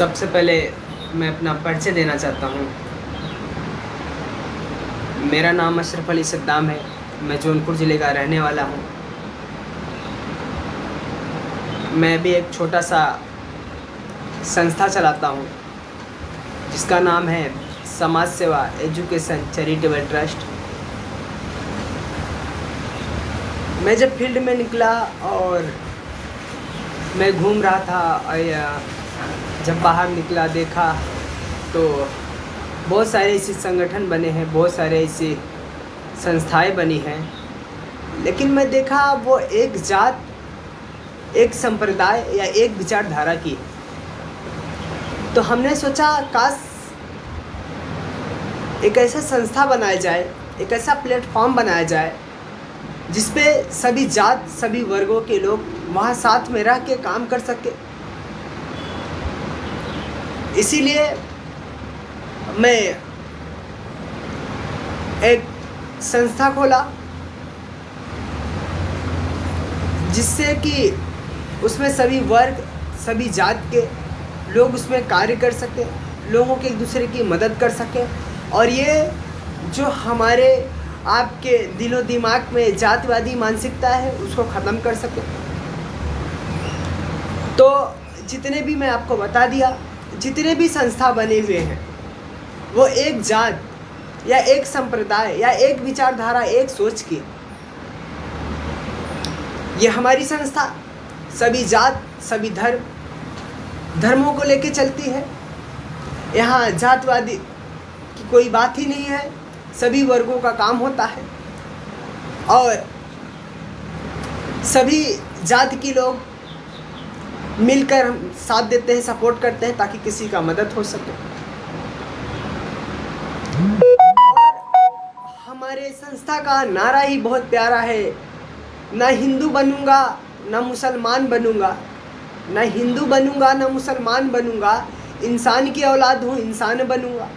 सबसे पहले मैं अपना परिचय देना चाहता हूँ। मेरा नाम अशरफ अली सद्दाम है। मैं जौनपुर ज़िले का रहने वाला हूँ। मैं भी एक छोटा सा संस्था चलाता हूँ जिसका नाम है समाज सेवा एजुकेशन चैरिटेबल ट्रस्ट। मैं जब फील्ड में निकला और मैं घूम रहा था और जब बाहर निकला देखा तो बहुत सारे ऐसे संगठन बने हैं, बहुत सारे ऐसी संस्थाएं बनी हैं, लेकिन मैं देखा वो एक जात, एक संप्रदाय या एक विचारधारा की। तो हमने सोचा काश एक ऐसा संस्था बनाया जाए, एक ऐसा प्लेटफॉर्म बनाया जाए जिस पे सभी जात, सभी वर्गों के लोग वहाँ साथ में रह के काम कर सके। इसीलिए मैं एक संस्था खोला जिससे कि उसमें सभी वर्ग, सभी जात के लोग उसमें कार्य कर सकें, लोगों के एक दूसरे की मदद कर सकें और ये जो हमारे आपके दिलो दिमाग में जातिवादी मानसिकता है उसको ख़त्म कर सकें। तो जितने भी मैं आपको बता दिया, जितने भी संस्था बने हुए हैं वो एक जात या एक संप्रदाय या एक विचारधारा, एक सोच की। ये हमारी संस्था सभी जात, सभी धर्मों को लेके चलती है। यहाँ जातवादी की कोई बात ही नहीं है, सभी वर्गों का काम होता है और सभी जात के लोग मिलकर हम साथ देते हैं, सपोर्ट करते हैं ताकि किसी का मदद हो सके। और हमारे संस्था का नारा ही बहुत प्यारा है, ना हिंदू बनूंगा ना मुसलमान बनूंगा, ना हिंदू बनूंगा ना मुसलमान बनूंगा, इंसान की औलाद हूँ, इंसान बनूंगा।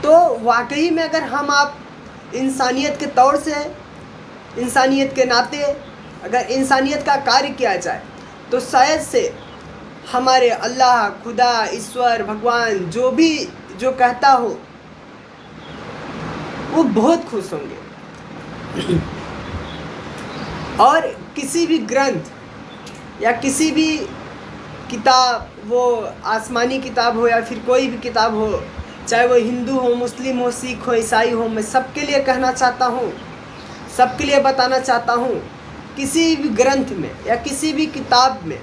तो वाकई में अगर हम आप इंसानियत के तौर से, इंसानियत के नाते अगर इंसानियत का कार्य किया जाए तो शायद से हमारे अल्लाह, खुदा, ईश्वर, भगवान जो कहता हो वो बहुत खुश होंगे। और किसी भी ग्रंथ या किसी भी किताब, वो आसमानी किताब हो या फिर कोई भी किताब हो, चाहे वो हिंदू हो, मुस्लिम हो, सिख हो, ईसाई हो, मैं सबके लिए कहना चाहता हूँ, सबके लिए बताना चाहता हूँ, किसी भी ग्रंथ में या किसी भी किताब में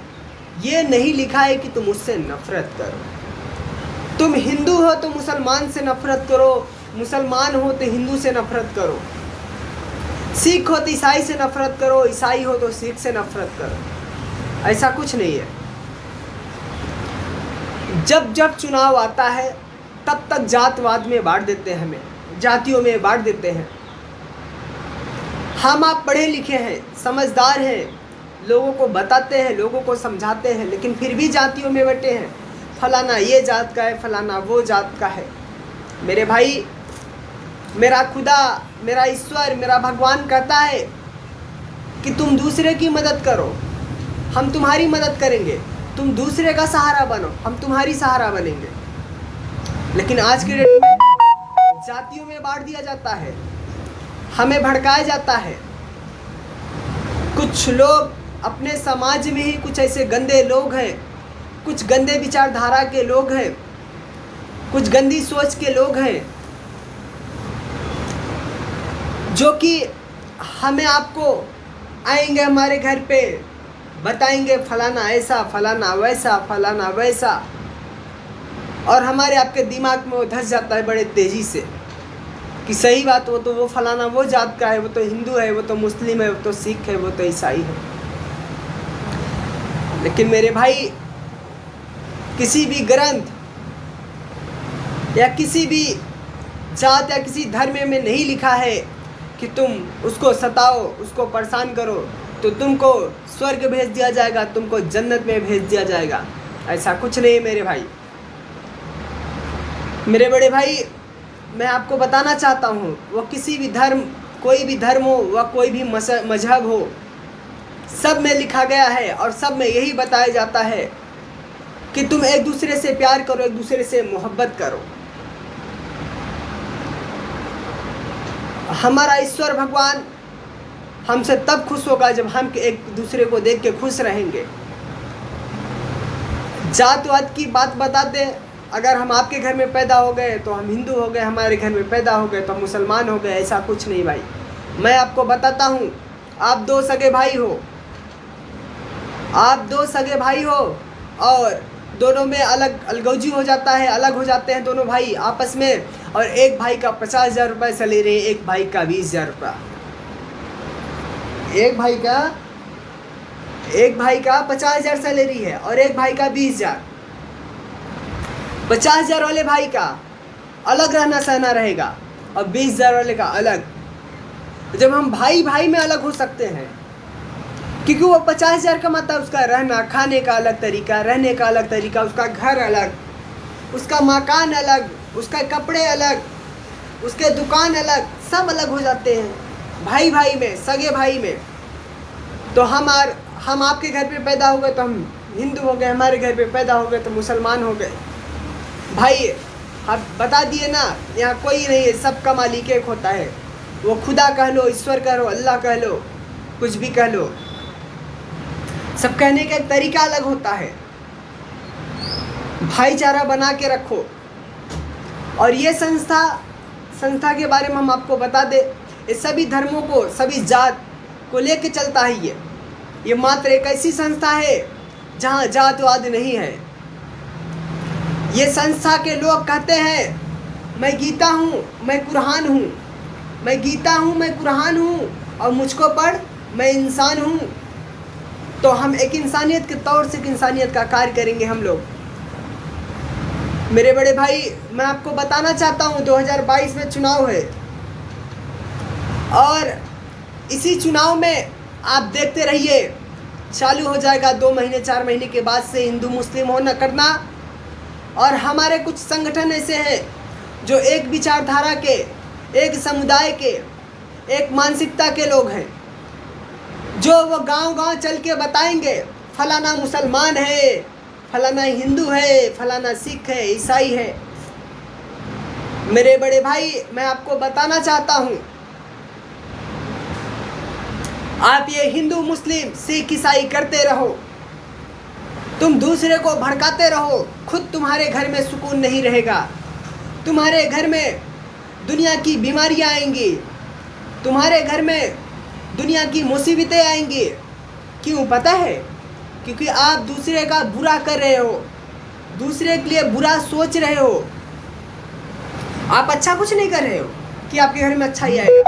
ये नहीं लिखा है कि तुम उससे नफ़रत करो। तुम हिंदू हो तो मुसलमान से नफ़रत करो, मुसलमान हो तो हिंदू से नफ़रत करो, सिख हो तो ईसाई से नफ़रत करो, ईसाई हो तो सिख से नफ़रत करो। ऐसा कुछ नहीं है। जब जब चुनाव आता है तब तक जातवाद में बांट देते हैं, हमें जातियों में बांट देते हैं। हम आप पढ़े लिखे हैं, समझदार हैं, लोगों को बताते हैं, लोगों को समझाते हैं, लेकिन फिर भी जातियों में बटे हैं। फलाना ये जात का है, फलाना वो जात का है। मेरे भाई, मेरा खुदा, मेरा ईश्वर, मेरा भगवान कहता है कि तुम दूसरे की मदद करो, हम तुम्हारी मदद करेंगे। तुम दूसरे का सहारा बनो, हम तुम्हारी सहारा बनेंगे। लेकिन आज के डेट में जातियों में बांट दिया जाता है, हमें भड़काया जाता है। कुछ लोग अपने समाज में ही कुछ ऐसे गंदे लोग हैं, कुछ गंदे विचारधारा के लोग हैं, कुछ गंदी सोच के लोग हैं जो कि हमें आपको आएंगे हमारे घर पे, बताएंगे फलाना ऐसा, फलाना वैसा, फलाना वैसा, और हमारे आपके दिमाग में वो धस जाता है बड़े तेज़ी से कि सही बात, वो तो वो फलाना वो जात का है, वो तो हिंदू है, वो तो मुस्लिम है, वो तो सिख है, वो तो ईसाई है। लेकिन मेरे भाई, किसी भी ग्रंथ या किसी भी जात या किसी धर्म में नहीं लिखा है कि तुम उसको सताओ, उसको परेशान करो तो तुमको स्वर्ग भेज दिया जाएगा, तुमको जन्नत में भेज दिया जाएगा। ऐसा कुछ नहीं मेरे भाई। मेरे बड़े भाई, मैं आपको बताना चाहता हूँ, वो किसी भी धर्म, कोई भी धर्म हो, वह कोई भी मजहब हो, सब में लिखा गया है और सब में यही बताया जाता है कि तुम एक दूसरे से प्यार करो, एक दूसरे से मोहब्बत करो। हमारा ईश्वर भगवान हमसे तब खुश होगा जब हम एक दूसरे को देख के खुश रहेंगे। जात वात की बात बताते, अगर हम आपके घर में पैदा हो गए तो हम हिंदू हो गए, हमारे घर में पैदा हो गए तो हम मुसलमान हो गए, ऐसा कुछ नहीं भाई। मैं आपको बताता हूँ, आप दो सगे भाई हो, आप दो सगे भाई हो और दोनों में अलगौजी हो जाता है, अलग हो जाते हैं दोनों भाई आपस में, और एक भाई का 50,000 रुपये सैलरी, एक भाई का 20,000 रुपया, एक भाई का 50,000 सैलरी है और एक भाई का 20,000। 50,000 वाले भाई का अलग रहना सहना रहेगा और 20,000 वाले का अलग। जब हम भाई भाई में अलग हो सकते हैं, क्योंकि वो 50,000 कमाता है, उसका रहना खाने का अलग तरीका, रहने का अलग तरीका, उसका घर अलग, उसका मकान अलग, उसका कपड़े अलग, उसके दुकान अलग, सब अलग हो जाते हैं भाई भाई में, सगे भाई में। तो हम आपके घर पे पैदा हो गए तो हम हिंदू हो गए, हमारे घर पे पैदा हो गए तो मुसलमान हो गए। भाई आप बता दिए ना, यहाँ कोई नहीं है, सबका मालिक एक होता है। वो खुदा कह लो, ईश्वर कह लो, अल्लाह कह लो, कुछ भी कह लो, सब कहने का एक तरीका अलग होता है। भाईचारा बना के रखो। और ये संस्था के बारे में हम आपको बता दें, ये सभी धर्मों को, सभी जात को लेके चलता है। ये मात्र एक ऐसी संस्था है जहाँ जातवाद नहीं है। ये संस्था के लोग कहते हैं मैं गीता हूँ, मैं कुरान हूँ, मैं गीता हूँ, मैं कुरान हूँ, और मुझको पढ़, मैं इंसान हूँ। तो हम एक इंसानियत के तौर से एक इंसानियत का कार्य करेंगे हम लोग। मेरे बड़े भाई, मैं आपको बताना चाहता हूँ 2022 में चुनाव है, और इसी चुनाव में आप देखते रहिए, चालू हो जाएगा 2 महीने 4 महीने के बाद से हिंदू मुस्लिम होना करना। और हमारे कुछ संगठन ऐसे हैं जो एक विचारधारा के, एक समुदाय के, एक मानसिकता के लोग हैं, जो वो गांव-गांव चल के बताएंगे फलाना मुसलमान है, फलाना हिंदू है, फलाना सिख है, ईसाई है। मेरे बड़े भाई, मैं आपको बताना चाहता हूँ, आप ये हिंदू मुस्लिम सिख ईसाई करते रहो, तुम दूसरे को भड़काते रहो, खुद तुम्हारे घर में सुकून नहीं रहेगा, तुम्हारे घर में दुनिया की बीमारियां आएंगी, तुम्हारे घर में दुनिया की मुसीबतें आएंगी। क्यों पता है? क्योंकि आप दूसरे का बुरा कर रहे हो, दूसरे के लिए बुरा सोच रहे हो। आप अच्छा कुछ नहीं कर रहे हो कि आपके घर में अच्छा ही आएगा।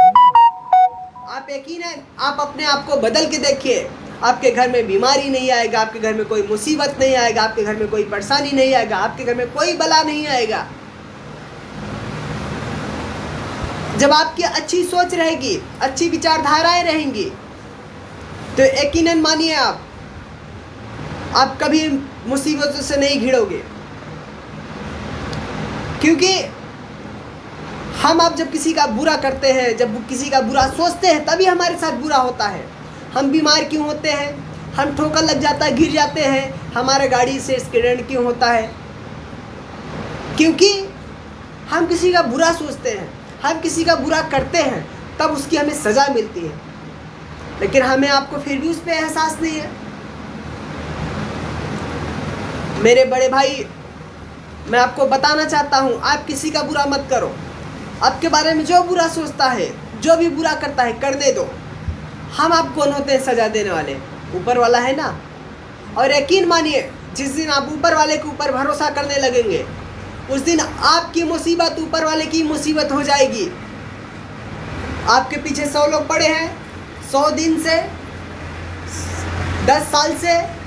आप यकीनन आप अपने आप को बदल के देखिए, आपके घर में बीमारी नहीं आएगा, आपके घर में कोई मुसीबत नहीं आएगा, आपके घर में कोई परेशानी नहीं आएगा, आपके घर में कोई बला नहीं आएगा। जब आपकी अच्छी सोच रहेगी, अच्छी विचारधाराएं रहेंगी, तो यकीनन मानिए आप कभी मुसीबतों से नहीं घिरोगे। क्योंकि हम अब जब किसी का बुरा करते हैं, जब किसी का बुरा सोचते हैं, तभी हमारे साथ बुरा होता है। हम बीमार क्यों होते हैं? हम ठोकर लग जाता है, गिर जाते हैं, हमारे गाड़ी से एक्सीडेंट क्यों होता है? क्योंकि हम किसी का बुरा सोचते हैं, हम किसी का बुरा करते हैं, तब उसकी हमें सज़ा मिलती है। लेकिन हमें आपको फिर भी उस पर एहसास नहीं है। मेरे बड़े भाई, मैं आपको बताना चाहता हूँ, आप किसी का बुरा मत करो। आपके बारे में जो बुरा सोचता है, जो भी बुरा करता है, करने दो। हम आप कौन होते हैं सज़ा देने वाले? ऊपर वाला है ना। और यकीन मानिए, जिस दिन आप ऊपर वाले के ऊपर भरोसा करने लगेंगे, उस दिन आपकी मुसीबत ऊपर वाले की मुसीबत हो जाएगी। आपके पीछे 100 लोग पड़े हैं, 100 दिन से, 10 साल से,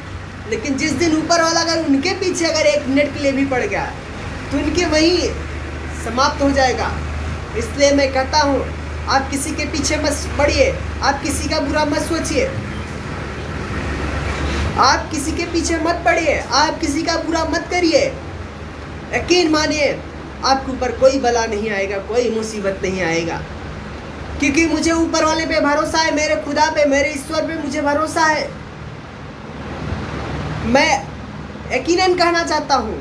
लेकिन जिस दिन ऊपर वाला अगर उनके पीछे अगर 1 मिनट के लिए भी पड़ गया, तो उनके वहीं समाप्त हो जाएगा। इसलिए मैं कहता हूँ, आप किसी के पीछे मत पड़िए, आप किसी का बुरा मत सोचिए, आप किसी के पीछे मत पड़िए, आप किसी का बुरा मत करिए। यकीन मानिए, आपके ऊपर कोई बला नहीं आएगा, कोई मुसीबत नहीं आएगा। क्योंकि मुझे ऊपर वाले पे भरोसा है, मेरे खुदा पे, मेरे ईश्वर पे मुझे भरोसा है। मैं यकीनन कहना चाहता हूँ,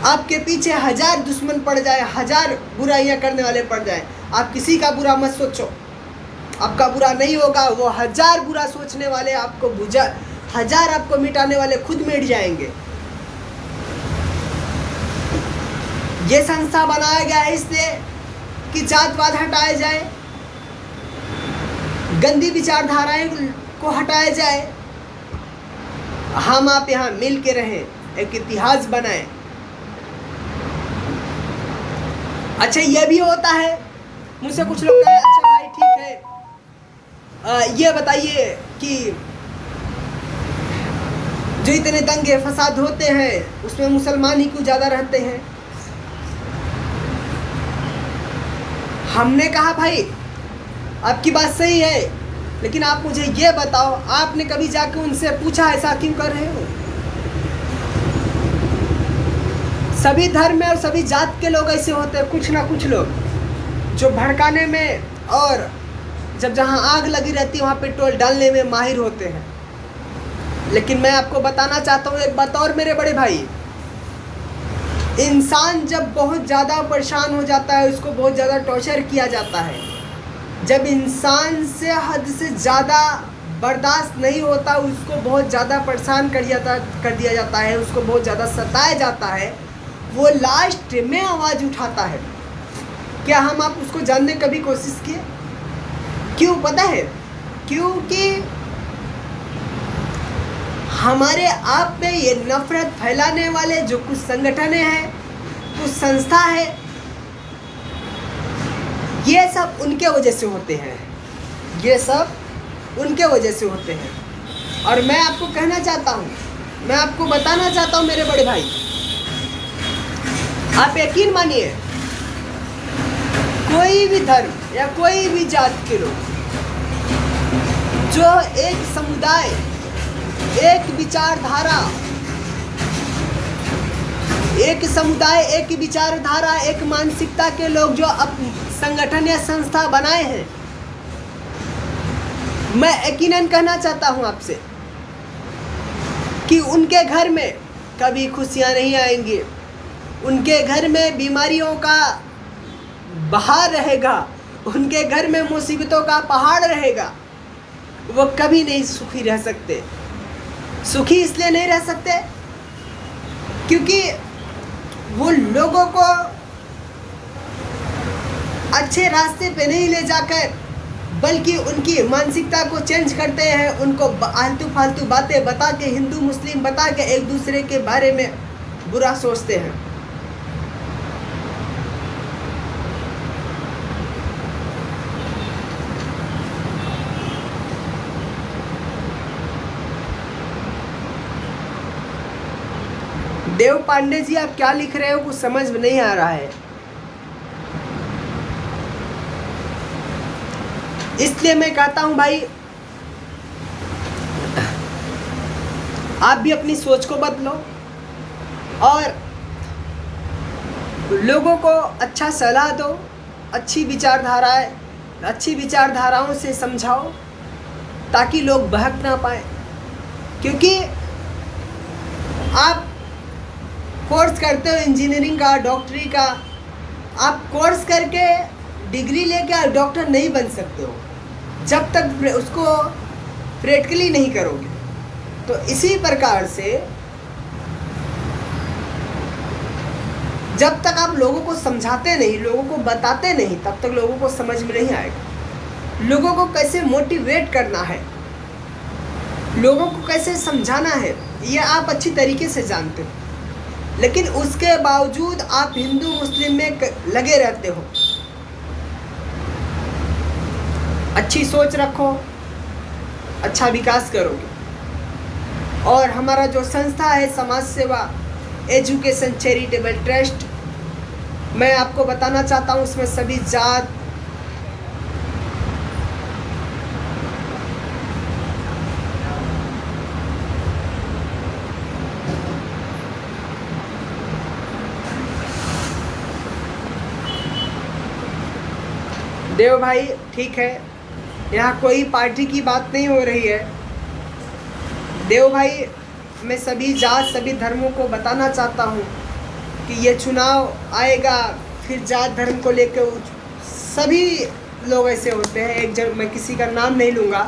आपके पीछे 1000 दुश्मन पड़ जाए, 1000 बुराइयाँ करने वाले पड़ जाए, आप किसी का बुरा मत सोचो, आपका बुरा नहीं होगा। वो 1000 बुरा सोचने वाले आपको 1000 आपको मिटाने वाले खुद मिट जाएंगे। ये संस्था बनाया गया है इसलिए कि जातवाद हटाया जाए, गंदी विचारधाराएं को हटाया जाए, हम आप यहाँ मिल के रहें, एक इतिहास बनाएं। अच्छा ये भी होता है, मुझसे कुछ लोग कहे अच्छा भाई ठीक है, ये बताइए कि जो इतने दंगे फसाद होते हैं उसमें मुसलमान ही क्यों ज़्यादा रहते हैं। हमने कहा भाई आपकी बात सही है, लेकिन आप मुझे ये बताओ, आपने कभी जाकर उनसे पूछा ऐसा क्यों कर रहे हो? सभी धर्म में और सभी जात के लोग ऐसे होते हैं, कुछ ना कुछ लोग जो भड़काने में और जब जहाँ आग लगी रहती है वहाँ पेट्रोल डालने में माहिर होते हैं। लेकिन मैं आपको बताना चाहता हूँ एक बात और मेरे बड़े भाई, इंसान जब बहुत ज़्यादा परेशान हो जाता है, उसको बहुत ज़्यादा टॉर्चर किया जाता है, जब इंसान से हद से ज़्यादा बर्दाश्त नहीं होता, उसको बहुत ज़्यादा परेशान कर दिया जाता है, उसको बहुत ज़्यादा सताया जाता है, वो लास्ट में आवाज़ उठाता है। क्या हम आप उसको जानने की कभी कोशिश किए? क्यों पता है? क्योंकि हमारे आप में ये नफरत फैलाने वाले जो कुछ संगठनें हैं, कुछ संस्था है, ये सब उनके वजह से होते हैं, ये सब उनके वजह से होते हैं। और मैं आपको कहना चाहता हूँ, मैं आपको बताना चाहता हूँ मेरे बड़े भाई, आप यकीन मानिए, कोई भी धर्म या कोई भी जात के लोग जो एक समुदाय, एक विचारधारा, एक मानसिकता के लोग जो अब संगठन या संस्था बनाए हैं, मैं यकीनन कहना चाहता हूं आपसे कि उनके घर में कभी खुशियां नहीं आएंगी, उनके घर में बीमारियों का बहार रहेगा, उनके घर में मुसीबतों का पहाड़ रहेगा, वो कभी नहीं सुखी रह सकते। सुखी इसलिए नहीं रह सकते क्योंकि वो लोगों को अच्छे रास्ते पे नहीं ले जाकर, बल्कि उनकी मानसिकता को चेंज करते हैं, उनको आलतू फालतू बातें बता के, हिंदू मुस्लिम बता के एक दूसरे के बारे में बुरा सोचते हैं। देव पांडे जी आप क्या लिख रहे हो कुछ समझ में नहीं आ रहा है, इसलिए मैं कहता हूं भाई आप भी अपनी सोच को बदलो और लोगों को अच्छा सलाह दो, अच्छी विचारधाराओं से समझाओ ताकि लोग बहक ना पाए। क्योंकि आप कोर्स करते हो इंजीनियरिंग का, डॉक्टरी का, आप कोर्स करके डिग्री लेके आप डॉक्टर नहीं बन सकते हो जब तक उसको प्रैक्टिकली नहीं करोगे। तो इसी प्रकार से जब तक आप लोगों को समझाते नहीं, लोगों को बताते नहीं, तब तक लोगों को समझ में नहीं आएगा। लोगों को कैसे मोटिवेट करना है, लोगों को कैसे समझाना है, ये आप अच्छी तरीके से जानते हो, लेकिन उसके बावजूद आप हिंदू मुस्लिम में लगे रहते हो। अच्छी सोच रखो, अच्छा विकास करोगे। और हमारा जो संस्था है समाज सेवा एजुकेशन चैरिटेबल ट्रस्ट, मैं आपको बताना चाहता हूँ उसमें सभी जात, देव भाई ठीक है, यहाँ कोई पार्टी की बात नहीं हो रही है। देव भाई मैं सभी जात सभी धर्मों को बताना चाहता हूँ कि ये चुनाव आएगा, फिर जात धर्म को लेकर सभी लोग ऐसे होते हैं, मैं किसी का नाम नहीं लूँगा,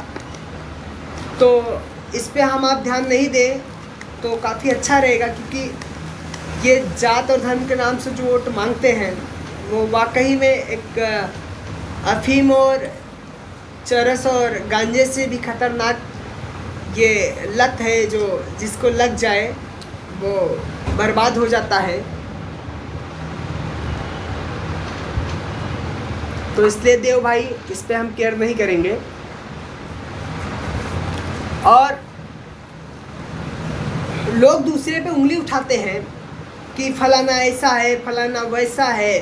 तो इस पे हम आप ध्यान नहीं दें तो काफ़ी अच्छा रहेगा। क्योंकि ये जात और धर्म के नाम से जो वोट मांगते हैं वो वाकई में एक अफीम और चरस और गांजे से भी खतरनाक ये लत है, जो जिसको लग जाए वो बर्बाद हो जाता है। तो इसलिए देव भाई इस पे हम केयर नहीं करेंगे। और लोग दूसरे पे उंगली उठाते हैं कि फलाना ऐसा है फलाना वैसा है,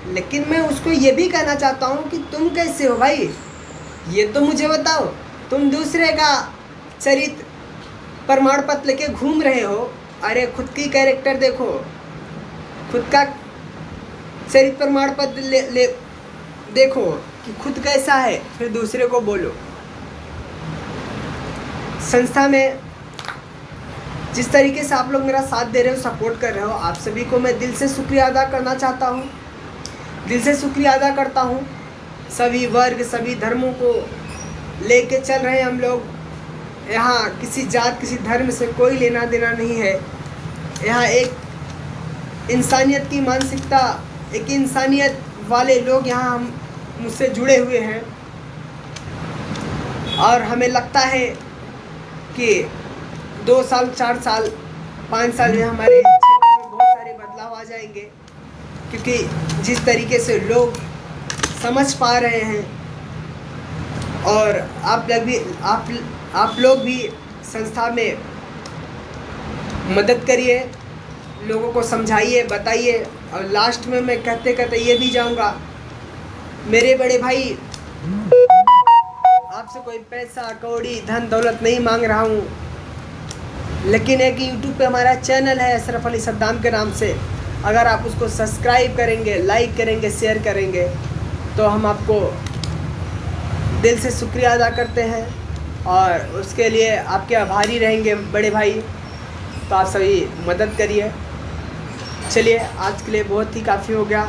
लेकिन मैं उसको ये भी कहना चाहता हूँ कि तुम कैसे हो भाई, ये तो मुझे बताओ। तुम दूसरे का चरित्र प्रमाण पत्र लेके घूम रहे हो, अरे खुद की कैरेक्टर देखो, खुद का चरित्र प्रमाण पत्र ले देखो कि खुद कैसा है, फिर दूसरे को बोलो। संस्था में जिस तरीके से आप लोग मेरा साथ दे रहे हो, सपोर्ट कर रहे हो, आप सभी को मैं दिल से शुक्रिया अदा करना चाहता हूँ, दिल से शुक्रिया अदा करता हूँ। सभी वर्ग सभी धर्मों को लेके चल रहे हैं हम लोग। यहाँ किसी जात किसी धर्म से कोई लेना देना नहीं है। यहाँ एक इंसानियत की मानसिकता, एक इंसानियत वाले लोग यहाँ हम मुझसे जुड़े हुए हैं। और हमें लगता है कि 2 साल 4 साल 5 साल में हमारे क्षेत्र में बहुत सारे बदलाव आ जाएंगे, क्योंकि जिस तरीके से लोग समझ पा रहे हैं। और आप लोग भी संस्था में मदद करिए, लोगों को समझाइए बताइए। और लास्ट में मैं कहते कहते ये भी जाऊंगा, मेरे बड़े भाई आपसे कोई पैसा कौड़ी धन दौलत नहीं मांग रहा हूँ, लेकिन एक यूट्यूब पे हमारा चैनल है अशरफ अली सद्दाम के नाम से, अगर आप उसको सब्सक्राइब करेंगे, लाइक करेंगे, शेयर करेंगे तो हम आपको दिल से शुक्रिया अदा करते हैं और उसके लिए आपके आभारी रहेंगे बड़े भाई। तो आप सभी मदद करिए। चलिए आज के लिए बहुत ही काफ़ी हो गया।